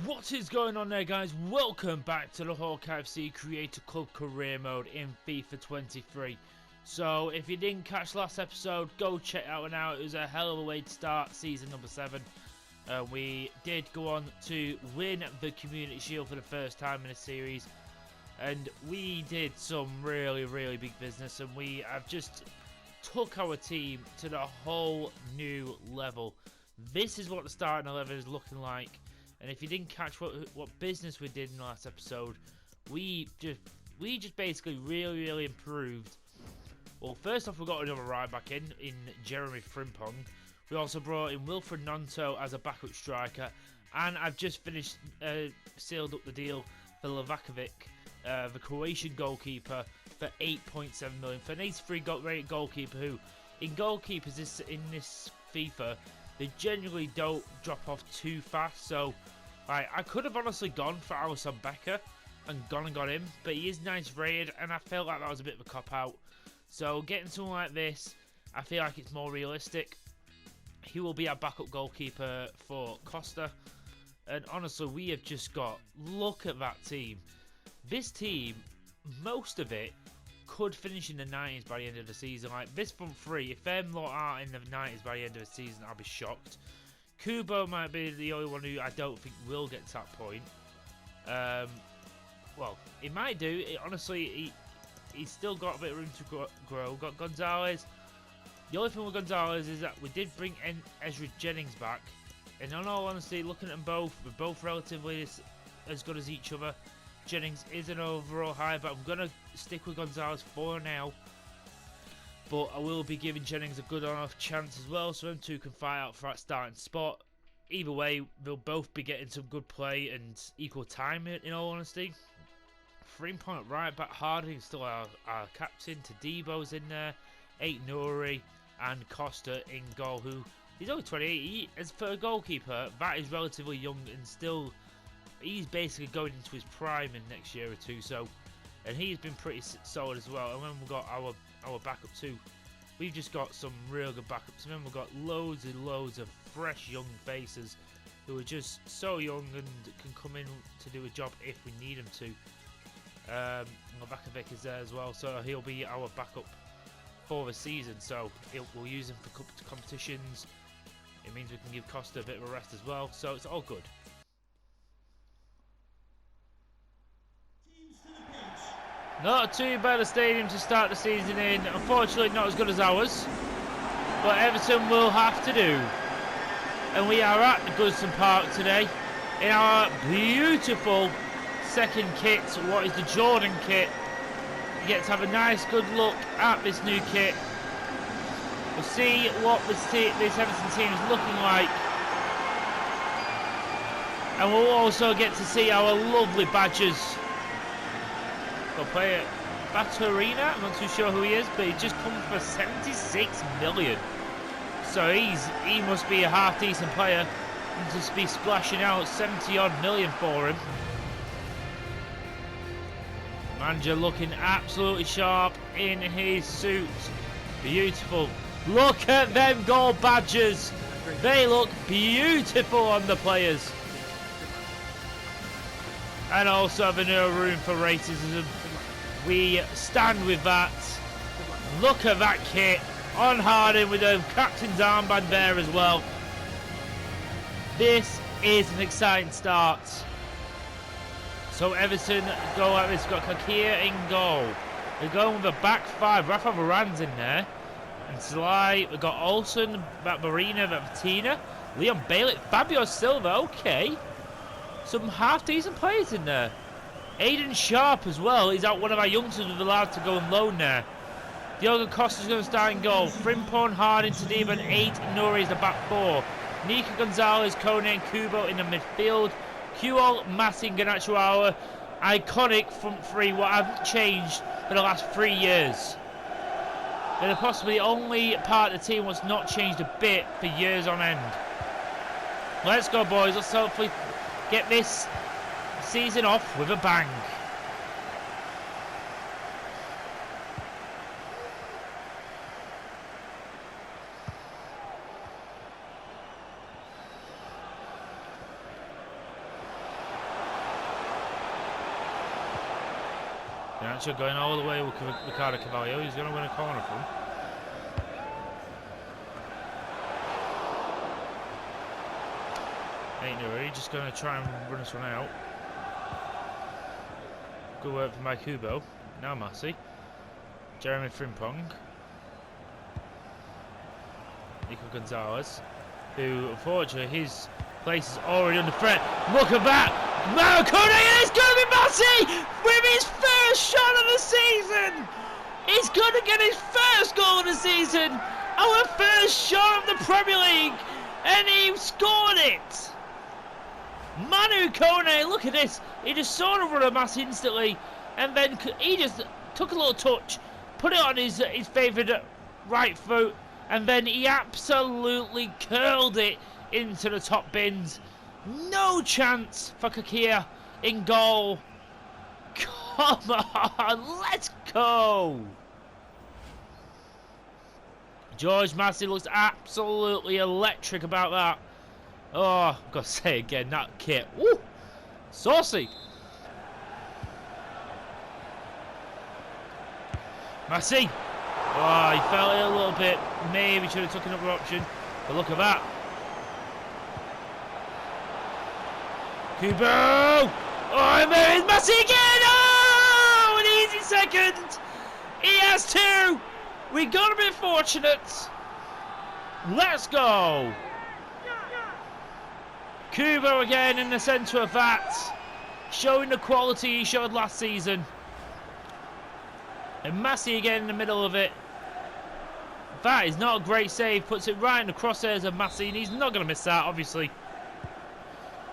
What is going on there, guys? Welcome back to the HAWKEYE FC Creator Club Career Mode in FIFA 23. So, if you didn't catch last episode, go check that one out. It was a hell of a way to start season number 7. We did go on to win the Community Shield for the first time in a series. And we did some really big business. And we have just took our team to the whole new level. This is what the starting 11 is looking like. And if you didn't catch what business we did in the last episode, we just basically really improved. Well, first off, we got another right back in Jeremy Frimpong. We also brought in Wilfred Nonto as a backup striker, and I've just finished sealed up the deal for Lavakovic, the Croatian goalkeeper, for 8.7 million for an 83 rated goalkeeper who, in goalkeepers in this FIFA, they generally don't drop off too fast. So, I could have honestly gone for Alisson Becker and gone and got him, but he is nice rated, and I felt like that was a bit of a cop-out. So, getting someone like this, I feel like it's more realistic. He will be our backup goalkeeper for Costa. And honestly, we have just got, look at that team. This team, most of it, could finish in the 90s by the end of the season. Like this front three, if them lot are in the 90s by the end of the season, I'll be shocked. Kubo might be the only one who I don't think will get to that point. Well, he might do. Honestly, he's still got a bit of room to grow. We've got Gonzalez. The only thing with Gonzalez is that we did bring Ezra Jennings back. And in all honesty, looking at them both, we're both relatively as good as each other. Jennings is an overall high, but I'm going to stick with Gonzalez for now. But I will be giving Jennings a good enough chance as well, so them two can fight out for that starting spot. Either way, they'll both be getting some good play and equal time, in all honesty. 3-point right back, Harding still our captain. Tadebo's in there. 8 Nuri and Costa in goal, who he's only 28. As for a goalkeeper, that is relatively young and still... He's basically going into his prime in next year or two, so, and he's been pretty solid as well. And then we've got our backup too. We've just got some real good backups. And then we've got loads of fresh young faces who are just so young and can come in to do a job if we need them to. Lavakovic is there as well, so he'll be our backup for the season. So we'll use him for competitions. It means we can give Costa a bit of a rest as well. So it's all good. Not too bad a stadium to start the season in. Unfortunately, not as good as ours. But Everton will have to do. And we are at Goodison Park today in our beautiful second kit. What is the Jordan kit? You get to have a nice, good look at this new kit. We'll see what this Everton team is looking like. And we'll also get to see our lovely badges. We'll play it. Baturina, I'm not too sure who he is, but he just comes for 76 million. So he must be a half decent player and just be splashing out 70 odd million for him. Manager looking absolutely sharp in his suit. Beautiful. Look at them gold badges. They look beautiful on the players. And also the no room for racism. We stand with that. Look at that kit on Harding with a captain's armband there as well. This is an exciting start. So Everton go like this. We've got HAWKEYE in goal. They're going with a back five. Rafa Varane's in there. And Sly. We've got Olsen, Marina, Vatina, Leon Bailey, Fabio Silva. Okay. Some half-decent players in there. Aiden Sharp as well. He's out one of our youngsters we've allowed to go on loan there. Diogo Costa's going to start in goal. Frimpong, Harding, Tadeba, and 8 Nuri is the back four. Nika Gonzalez, Kone, and Kubo in the midfield. Kuol, Masi, and Ganachuawa. Iconic front three, what haven't changed for the last 3 years. They're possibly the only part of the team what's not changed a bit for years on end. Let's go, boys. Let's hopefully get this season off with a bang. They're actually going all the way with Ricardo Carvalho. He's going to win a corner from. Ain't no hurry, just going to try and run this one out. Good work from Mike Hubo. Now Massey. Jeremy Frimpong. Nico Gonzalez, who unfortunately his place is already under threat. Look at that! Maracone, and it's going to be Massey with his first shot of the season! He's going to get his first goal of the season! Our first shot of the Premier League! And he scored it! Manu Kone, look at this! He just saw the run of Massey instantly, and then he just took a little touch, put it on his favourite right foot, and then he absolutely curled it into the top bins. No chance for HAWKEYE in goal. Come on, let's go. George Massey looks absolutely electric about that. Oh, I've got to say again, that kit. Woo! Saucy. Massey. Oh, he felt it a little bit. Maybe should have took another option. But look at that. Kubo! Oh, and there is Massey again! Oh, an easy second! He has two! We got a bit fortunate. Let's go! Kubo again in the centre of that. Showing the quality he showed last season. And Massey again in the middle of it. That is not a great save. Puts it right in the crosshairs of Massey. And he's not going to miss that, obviously.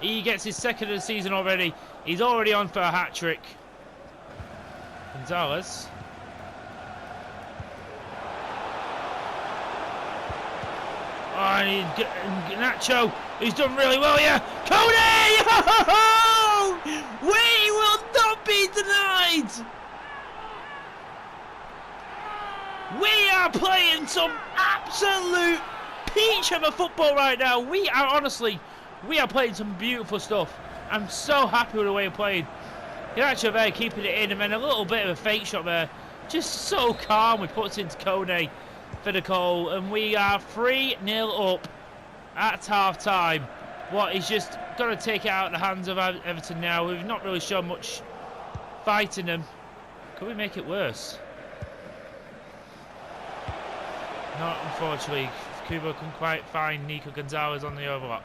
He gets his second of the season already. He's already on for a hat-trick. Gonzalez. Oh, and Nacho, he's done really well here. Cody! Oh, we will not be denied. We are playing some absolute peach of a football right now. We are playing some beautiful stuff. I'm so happy with the way we're playing. Nacho there keeping it in, and then a little bit of a fake shot there. Just so calm. We put it into Kone for the goal, and we are 3-0 up at half time. What is just going to take it out of the hands of Everton now. We've not really shown much fight in them. Could we make it worse? Not unfortunately. Kubo couldn't quite find Nico Gonzalez on the overlap.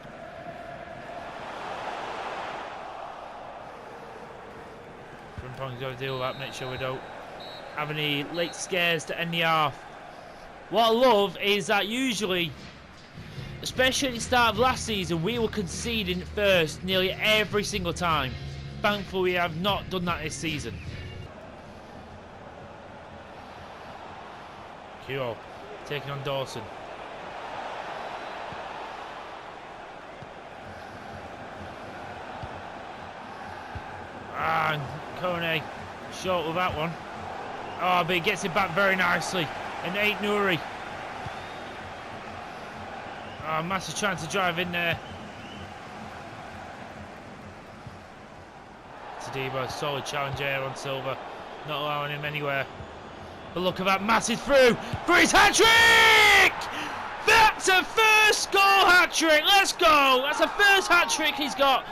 Frimpong's got to deal with that, make sure we don't have any late scares to end the half. What I love is that usually, especially at the start of last season, we were conceding first nearly every single time. Thankfully, we have not done that this season. Kyo taking on Dawson. And Kone short with that one. Oh, but he gets it back very nicely. And Ain't Nouri. Oh, Massey trying to drive in there. Tadibo, solid challenge here on Silva. Not allowing him anywhere. But look at that, Massey through for his hat-trick! That's a first goal hat-trick. Let's go. That's the first hat-trick he's got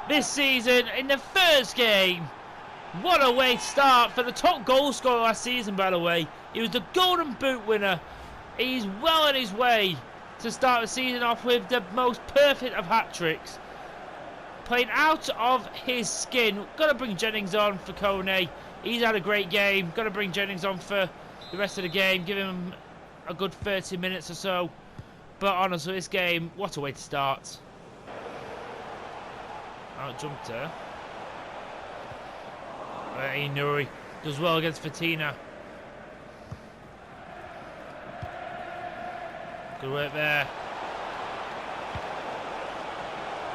this season in the first game. What a way to start for the top goal scorer last season, by the way. He was the Golden Boot winner. He's well on his way to start the season off with the most perfect of hat-tricks. Playing out of his skin. Got to bring Jennings on for Kone. He's had a great game. Got to bring Jennings on for the rest of the game. Give him a good 30 minutes or so. But honestly, this game, what a way to start. Out jumped there. Inuri does well against Fatina. Good work there.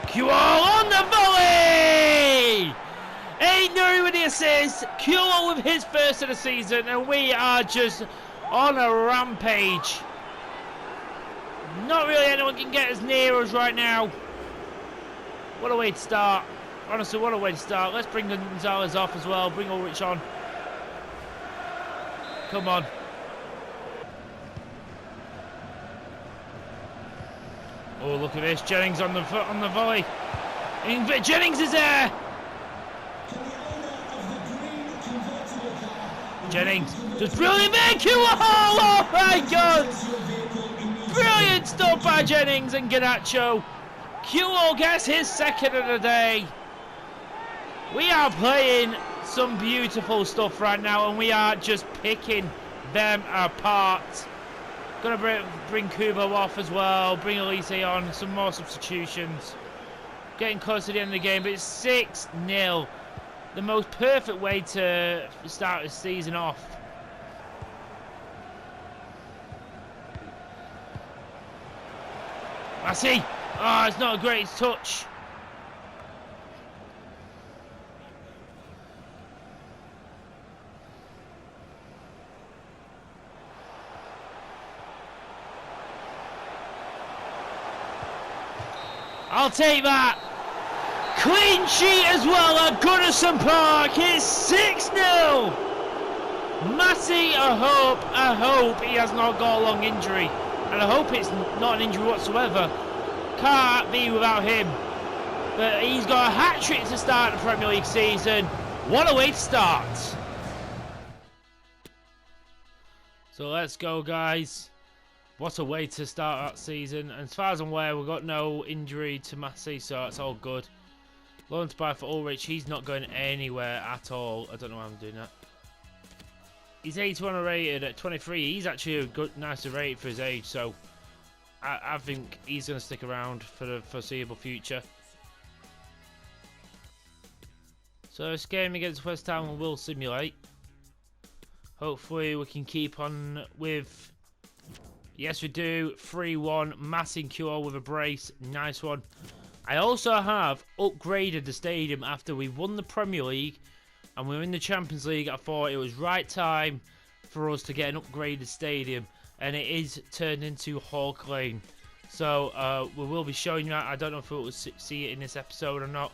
Kuo on the volley! Inuri with the assist. Kuo with his first of the season, and we are just on a rampage. Not really anyone can get as near us right now. What a way to start. Honestly, what a way to start. Let's bring Gonzalez off as well. Bring Ulrich on. Come on. Oh, look at this. Jennings on the volley. Jennings is there. Jennings just brilliant there. Oh my God. Brilliant stuff by Jennings and Garnacho. QO gets his second of the day. We are playing some beautiful stuff right now, and we are just picking them apart. Gonna bring Kubo off as well, bring Elise on, some more substitutions. Getting close to the end of the game, but it's 6-0. The most perfect way to start the season off. I see. Oh, it's not a great touch. I'll take that. Clean sheet as well at Goodison Park. It's 6-0. Massey, I hope he has not got a long injury. And I hope it's not an injury whatsoever. Can't be without him. But he's got a hat-trick to start the Premier League season. What a way to start. So let's go, guys. What a way to start that season. And as far as I'm aware, we've got no injury to Massey, so it's all good. Loan to buy for Ulrich. He's not going anywhere at all. I don't know why I'm doing that. He's 81 rated at 23. He's actually a good, nicer rate for his age, so I think he's going to stick around for the foreseeable future. So this game against West Ham will simulate. Hopefully we can keep on with... Yes, we do. 3-1. Massing QO with a brace. Nice one. I also have upgraded the stadium after we won the Premier League and we were in the Champions League. I thought it was right time for us to get an upgraded stadium, and it is turned into HAWKEYE. So we will be showing you that. I don't know if we'll see it in this episode or not.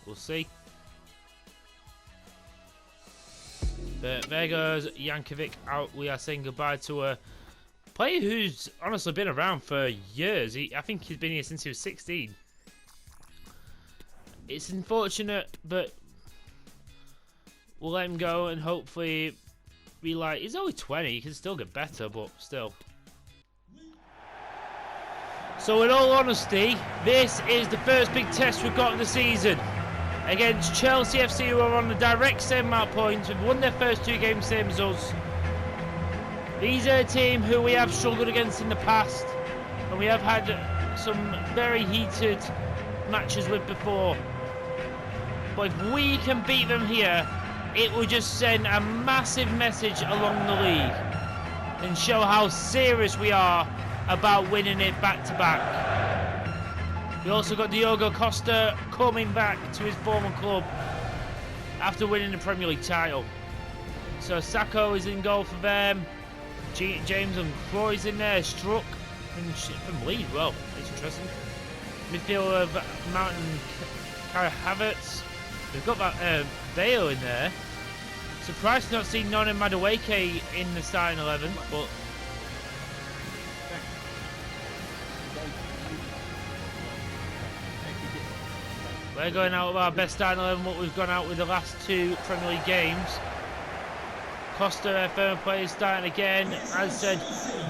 We'll see. But there goes Jankovic out. We are saying goodbye to a player who's honestly been around for years. I think he's been here since he was 16. It's unfortunate, but we'll let him go and hopefully be like... He's only 20, he can still get better, but still. So in all honesty, this is the first big test we've got of the season. Against Chelsea FC, who are on the direct same amount of points. We've won their first 2 games, same as us. These are a team who we have struggled against in the past, and we have had some very heated matches with before. But if we can beat them here, it will just send a massive message along the league and show how serious we are about winning it back to back. We also got Diogo Costa coming back to his former club after winning the Premier League title. So Sacco is in goal for them. James and Croy's in there. Struck from Leeds. Well, it's interesting. Midfield of Mountain Kai Havertz. We've got that Bale in there. Surprised to not see Nona Madueke in the starting 11, but we're going out with our best starting 11, what we've gone out with the last 2 Premier League games. Costa, firm players starting again. As I said,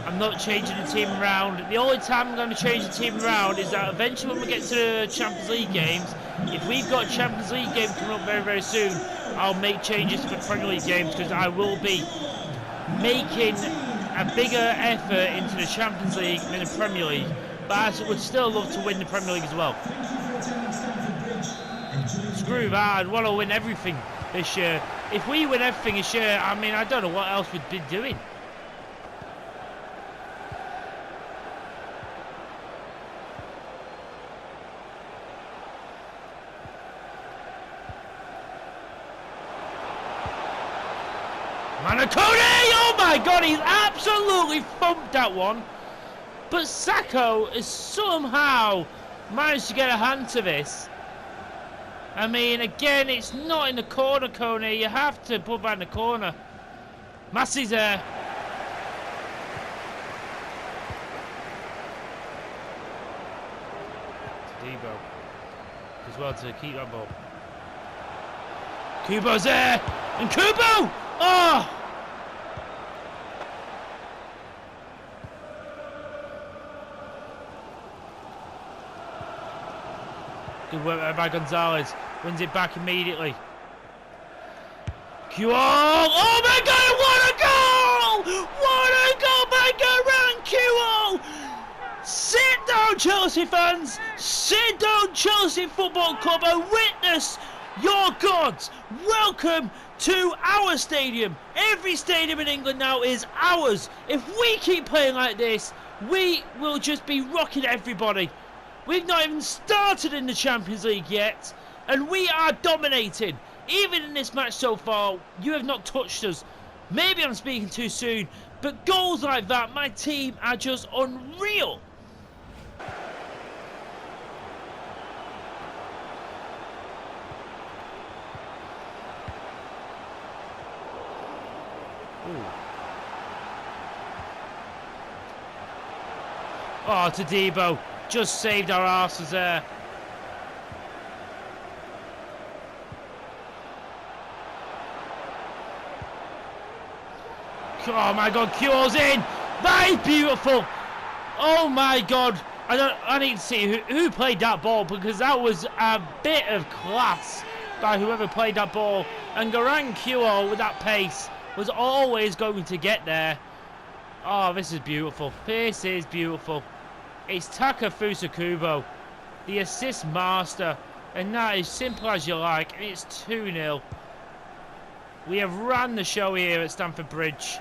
I'm not changing the team around. The only time I'm going to change the team around is that eventually when we get to the Champions League games, if we've got a Champions League game coming up very, very soon, I'll make changes for Premier League games because I will be making a bigger effort into the Champions League than the Premier League. But I would still love to win the Premier League as well. Screw that, I'd want to win everything this year. If we win everything this year, I mean, I don't know what else we'd be doing. Manakone! Oh my god, he's absolutely thumped that one. But Sacco has somehow managed to get a hand to this. I mean, again, it's not in the corner, Coney. You have to put back in the corner. Massey's there. Debo. As well to keep that ball. Kubo's there. And Kubo! Oh! Good work by Gonzalez. Wins it back immediately. QO! Oh my God! What a goal! What a goal by Garang QO! Sit down, Chelsea fans! Sit down, Chelsea Football Club, and witness your gods! Welcome to our stadium. Every stadium in England now is ours. If we keep playing like this, we will just be rocking everybody. We've not even started in the Champions League yet, and we are dominating. Even in this match so far, you have not touched us. Maybe I'm speaking too soon, but goals like that, my team are just unreal. Ooh. Oh, to Debo. Just saved our arses there. Oh my God, Cure's in. That is beautiful. Oh my God. I need to see who played that ball, because that was a bit of class by whoever played that ball. And Garang Cure with that pace was always going to get there. Oh, this is beautiful. This is beautiful. It's Takefusa Kubo, the assist master, and that is simple as you like, and it's 2-0. We have ran the show here at Stamford Bridge.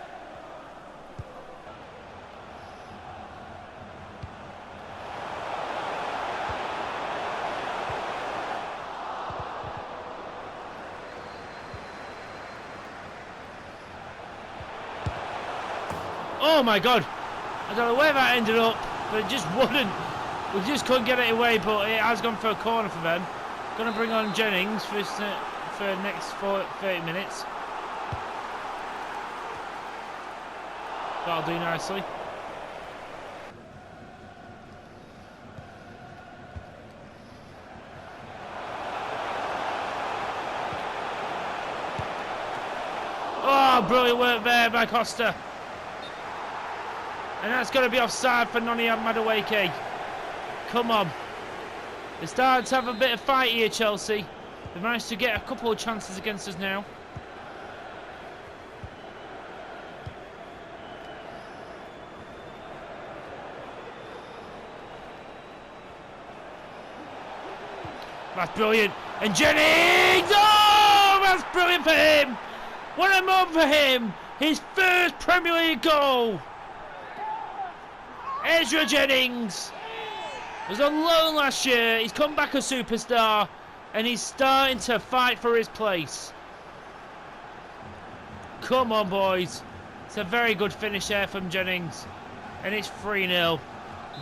Oh my God, I don't know where that ended up, but it just wouldn't. We just couldn't get it away, but it has gone for a corner for them. Going to bring on Jennings for the next 30 minutes. That'll do nicely. Oh, brilliant work there by Costa. And that's going to be offside for Noniam Madueke. Come on. They're starting to have a bit of fight here, Chelsea. They've managed to get a couple of chances against us now. That's brilliant. And Jennings! Oh, that's brilliant for him. What a moment for him. His first Premier League goal. Ezra Jennings was on loan last year. He's come back a superstar, and he's starting to fight for his place. Come on, boys. It's a very good finish there from Jennings, and it's 3-0.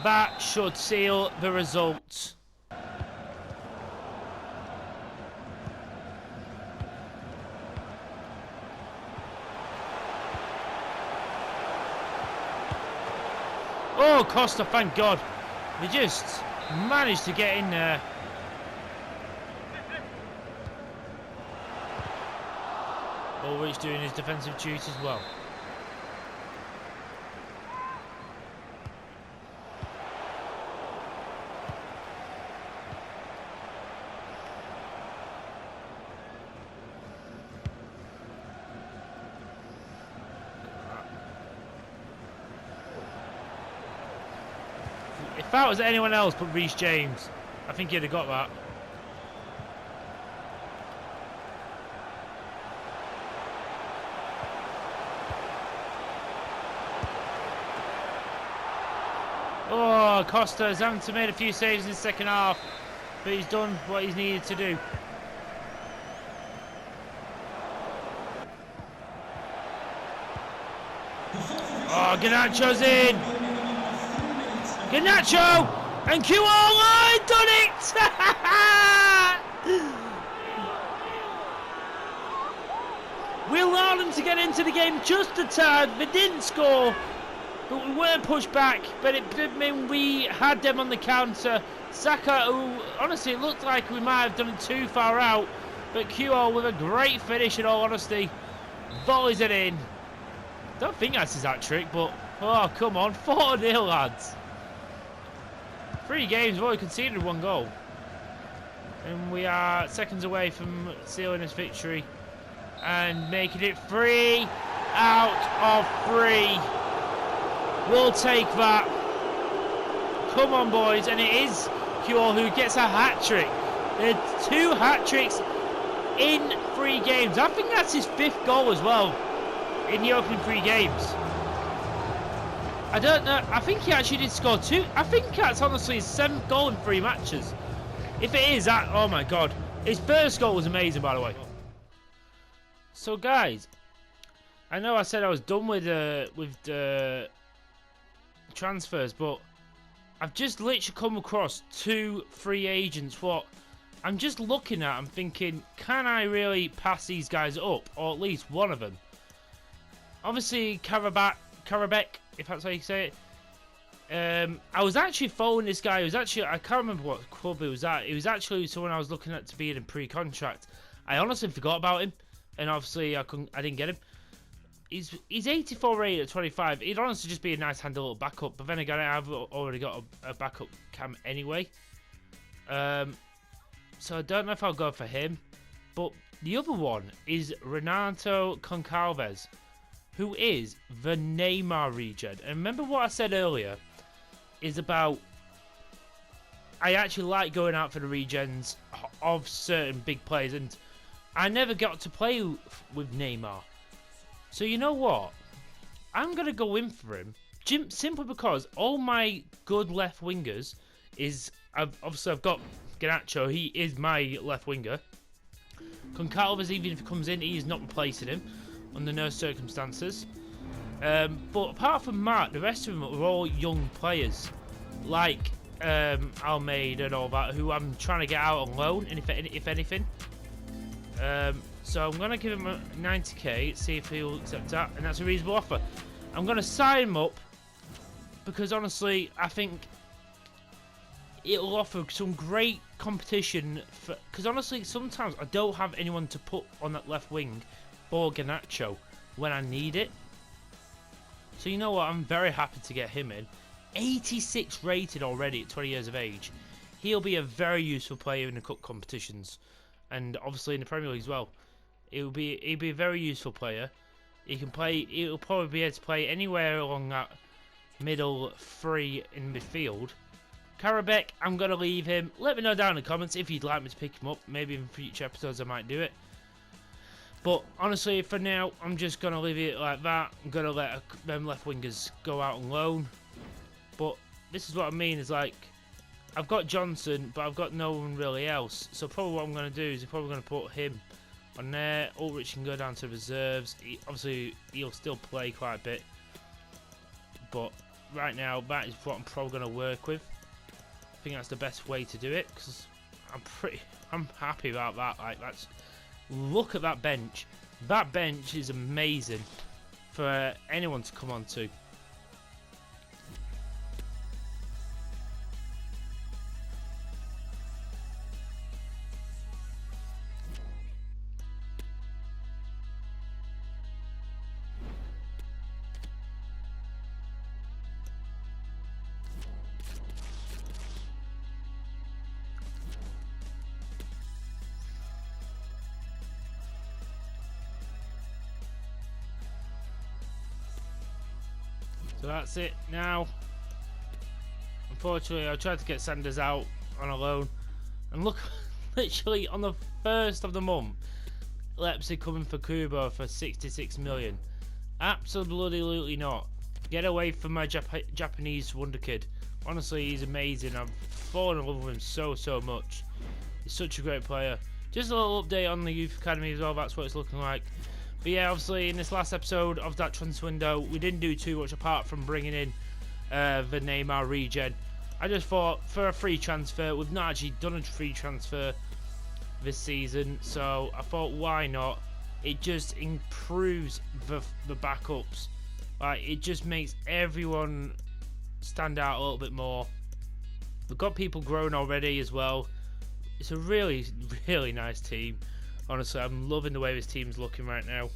That should seal the result. Oh, Costa, thank God. They just managed to get in there. Ulrich doing his defensive duties as well. If that was anyone else but Reece James, I think he'd have got that. Oh, Costa has having to make a few saves in the second half, but he's done what he's needed to do. Oh, Garnacho's in! Garnacho! And QO done it! into the game just a tad. They didn't score, but we weren't pushed back. But it did mean we had them on the counter. Saka, who honestly it looked like we might have done it too far out, but QO with a great finish in all honesty, volleys it in. Don't think that's his hat-trick, but oh come on, 4-0 lads. 3 games, we've only conceded 1 goal. And we are seconds away from sealing this victory and making it 3 out of 3. We'll take that. Come on boys, and it is Cure who gets a hat-trick. There's 2 hat-tricks in 3 games. I think that's his 5th goal as well in the opening 3 games. I don't know, I think he actually did score 2. I think that's honestly his 7th goal in 3 matches. If it is that, oh my god. His first goal was amazing, by the way. So guys, I know I said I was done with the transfers, but I've just literally come across 2 free agents. What I'm just looking at, I'm thinking, can I really pass these guys up, or at least one of them? Obviously, Karabek, if that's how you say it. I was actually following this guy. He was actually, I can't remember what club he was at. He was actually someone I was looking at to be in pre-contract. I honestly forgot about him, and obviously I didn't get him. He's 84 rated at 25. He'd honestly just be a nice handy little backup. But then again, I've already got a backup cam anyway. So I don't know if I'll go for him. But the other one is Renato Concalves, who is the Neymar regen. And remember what I said earlier is about I actually like going out for the regens of certain big players, and I never got to play with Neymar. So you know what? I'm going to go in for him simply because all my good left wingers is... Obviously I've got Garnacho, he is my left winger. Concalves, even if he comes in, he is not replacing him under no circumstances. But apart from Mark, the rest of them are all young players, like Almeida and all that, who I'm trying to get out on loan, and if anything. So I'm going to give him a 90k, see if he'll accept that, and that's a reasonable offer. I'm going to sign him up, because honestly, I think it'll offer some great competition, because honestly, sometimes I don't have anyone to put on that left wing for Garnacho when I need it. So you know what, I'm very happy to get him in. 86 rated already at 20 years of age. He'll be a very useful player in the cup competitions, and obviously in the Premier League as well. He'll be a very useful player. He can play. He'll probably be able to play anywhere along that middle 3 in midfield. Karabek, I'm gonna leave him. Let me know down in the comments if you'd like me to pick him up. Maybe in future episodes I might do it. But honestly, for now, I'm just gonna leave it like that. I'm gonna let them left wingers go out on loan. But this is what I mean, is like, I've got Johnson, but I've got no one really else. So probably what I'm gonna do is I'm probably gonna put him on there. Ulrich can go down to reserves. Obviously, he'll still play quite a bit. But right now, that is what I'm probably gonna work with. I think that's the best way to do it, because I'm happy about that. Like, look at that bench. That bench is amazing for anyone to come on to. So that's it now. Unfortunately, I tried to get Sanders out on a loan, and look, literally on the 1st of the month, Leipzig coming for Kubo for 66 million. Absolutely not. Get away from my Japanese wonder kid. Honestly, he's amazing. I've fallen in love with him so much. He's such a great player. Just a little update on the youth academy as well. That's what it's looking like. But yeah, obviously in this last episode of that transfer window, we didn't do too much apart from bringing in the Neymar regen. I just thought for a free transfer, we've not actually done a free transfer this season, so I thought why not it just improves the backups. Like, it just makes everyone stand out a little bit more. We've got people growing already as well. It's a really, really nice team. Honestly, I'm loving the way this team's looking right now.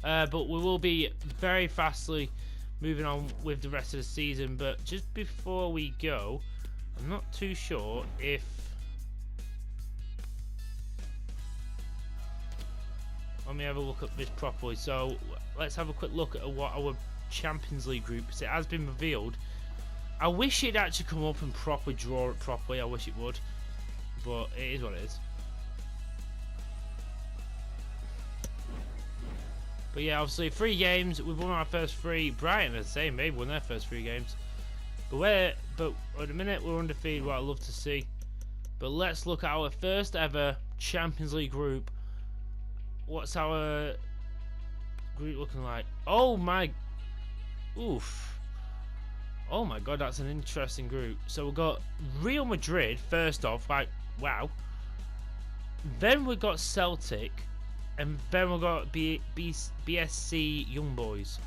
But we will be very fastly moving on with the rest of the season. But just before we go, I'm not too sure if... Let me have a look at this properly. So let's have a quick look at what our Champions League group is. It has been revealed. I wish it'd actually come up and properly draw it properly. I wish it would. But it is what it is. But yeah, obviously 3 games. We've won our first 3. Brighton are the same. They've won their first 3 games. But at the minute we're undefeated. What I love to see. But let's look at our first ever Champions League group. What's our group looking like? Oh my, oof. Oh my god, that's an interesting group. So we've got Real Madrid first off. Like, wow. Then we've got Celtic. And then we've got BSC Young Boys.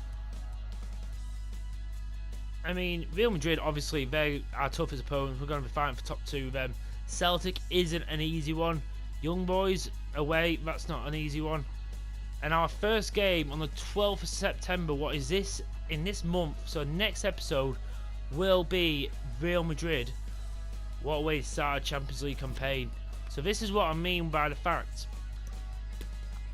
I mean, Real Madrid, obviously, they're our toughest opponents. We're going to be fighting for top 2 of them. Celtic isn't an easy one. Young Boys, away, that's not an easy one. And our first game on the 12th of September, what is this? In this month, so next episode will be Real Madrid. What a way to start a Champions League campaign. So this is what I mean by the fact.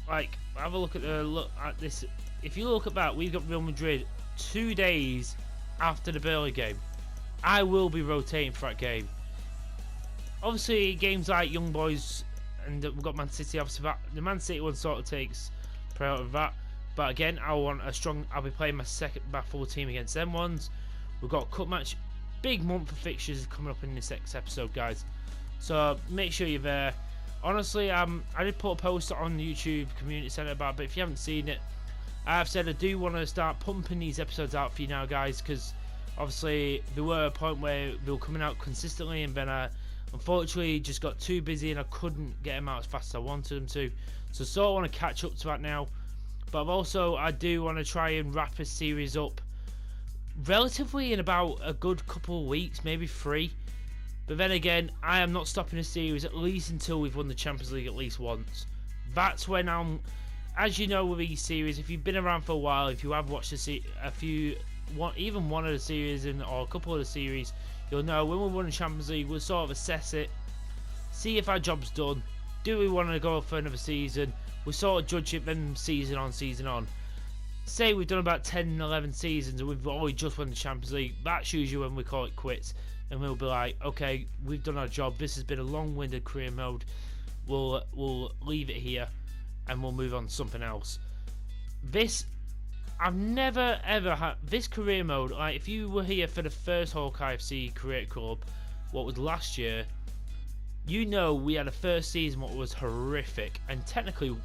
Like, have a look at this. If you look at that, we've got Real Madrid 2 days after the Burnley game. I will be rotating for that game. Obviously, games like Young Boys, and we've got Man City. Obviously, the Man City one sort of takes priority of that. But again, I'll be playing my full team against them ones. We've got a cup match, big month of fixtures coming up in this next episode, guys. So make sure you're there. Honestly, I did put a post on the YouTube Community Centre about it, but if you haven't seen it, I've said I do want to start pumping these episodes out for you now, guys, because obviously there were a point where they were coming out consistently, and then I unfortunately just got too busy and I couldn't get them out as fast as I wanted them to. So I sort of want to catch up to that now. But I do want to try and wrap this series up relatively in about a good couple of weeks, maybe 3. But then again, I am not stopping the series at least until we've won the Champions League at least once. That's when as you know with these series, if you've been around for a while, if you have watched even one of the series or a couple of the series, you'll know when we won the Champions League, we'll sort of assess it, see if our job's done. Do we want to go for another season? We'll sort of judge it then season on. Say we've done about 10, 11 seasons and we've only just won the Champions League. That's usually when we call it quits. And we'll be like, okay, we've done our job. This has been a long-winded career mode. We'll leave it here and we'll move on to something else. I've never ever had this career mode. Like, if you were here for the first HAWKEYE FC Creator Club, what was last year, you know we had a first season what was horrific. And technically,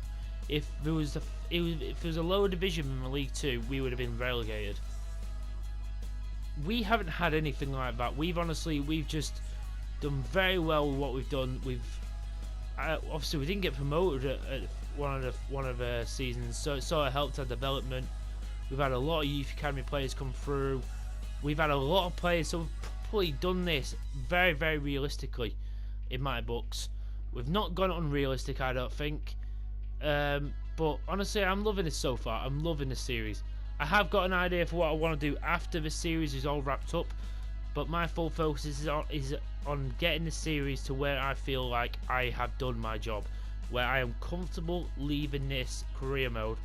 if there was a lower division in League 2, we would have been relegated. We haven't had anything like that. We've just done very well with what we've done. Obviously we didn't get promoted at one of the seasons, so it sort of helped our development. We've had a lot of youth academy players come through. We've had a lot of players, so we've probably done this very, very realistically in my books. We've not gone unrealistic, I don't think. But honestly, I'm loving this so far. I'm loving this series. I have got an idea for what I want to do after the series is all wrapped up, but my full focus is on getting the series to where I feel like I have done my job, where I am comfortable leaving this career mode,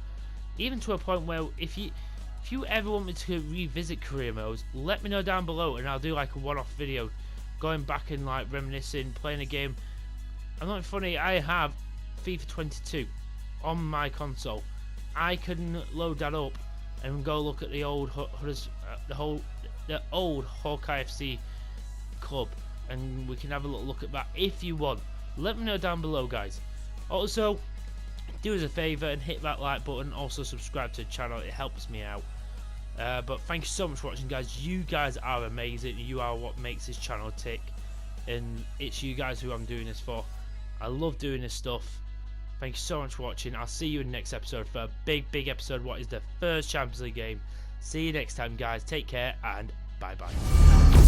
even to a point where if you ever want me to revisit career modes, let me know down below and I'll do like a one-off video going back and like reminiscing, playing a game. I'm not funny, I have FIFA 22 on my console. I can load that up and go look at the old the old HAWKEYE FC club, and we can have a little look at that if you want. Let me know down below, guys. Also, do us a favour and hit that like button. Also, subscribe to the channel. It helps me out. But thank you so much for watching, guys. You guys are amazing. You are what makes this channel tick, and it's you guys who I'm doing this for. I love doing this stuff. Thank you so much for watching. I'll see you in the next episode for a big episode. What is the first Champions League game? See you next time, guys. Take care and bye bye.